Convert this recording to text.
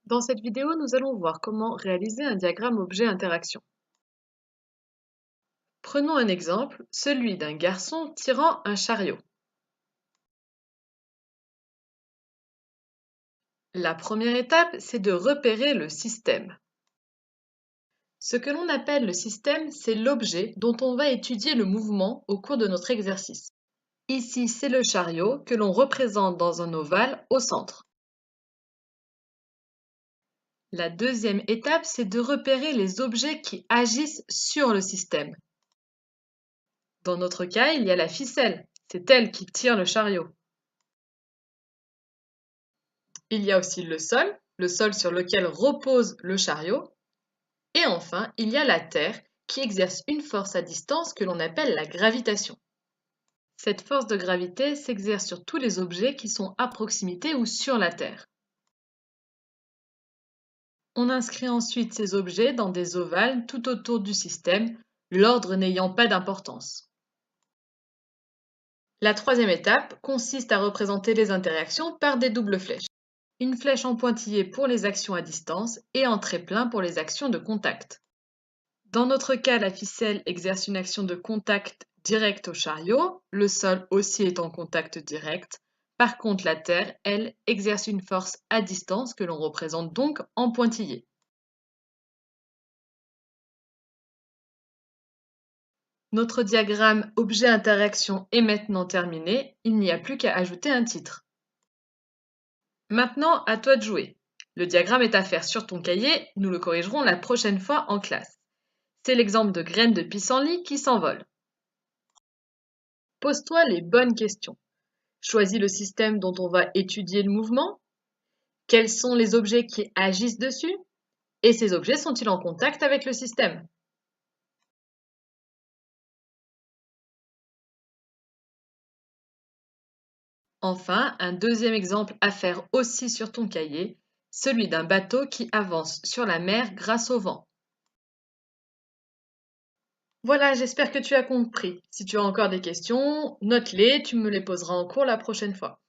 Dans cette vidéo, nous allons voir comment réaliser un diagramme objet-interaction. Prenons un exemple, celui d'un garçon tirant un chariot. La première étape, c'est de repérer le système. Ce que l'on appelle le système, c'est l'objet dont on va étudier le mouvement au cours de notre exercice. Ici, c'est le chariot que l'on représente dans un ovale au centre. La deuxième étape, c'est de repérer les objets qui agissent sur le système. Dans notre cas, il y a la ficelle, c'est elle qui tire le chariot. Il y a aussi le sol sur lequel repose le chariot. Et enfin, il y a la Terre qui exerce une force à distance que l'on appelle la gravitation. Cette force de gravité s'exerce sur tous les objets qui sont à proximité ou sur la Terre. On inscrit ensuite ces objets dans des ovales tout autour du système, l'ordre n'ayant pas d'importance. La troisième étape consiste à représenter les interactions par des doubles flèches. Une flèche en pointillé pour les actions à distance et en trait plein pour les actions de contact. Dans notre cas, la ficelle exerce une action de contact direct au chariot, le sol aussi est en contact direct. Par contre, la Terre, elle, exerce une force à distance que l'on représente donc en pointillé. Notre diagramme objet-interaction est maintenant terminé, il n'y a plus qu'à ajouter un titre. Maintenant, à toi de jouer. Le diagramme est à faire sur ton cahier, nous le corrigerons la prochaine fois en classe. C'est l'exemple de graines de pissenlit qui s'envolent. Pose-toi les bonnes questions. Choisis le système dont on va étudier le mouvement. Quels sont les objets qui agissent dessus? Et ces objets sont-ils en contact avec le système? Enfin, un deuxième exemple à faire aussi sur ton cahier, celui d'un bateau qui avance sur la mer grâce au vent. Voilà, j'espère que tu as compris. Si tu as encore des questions, note-les, tu me les poseras en cours la prochaine fois.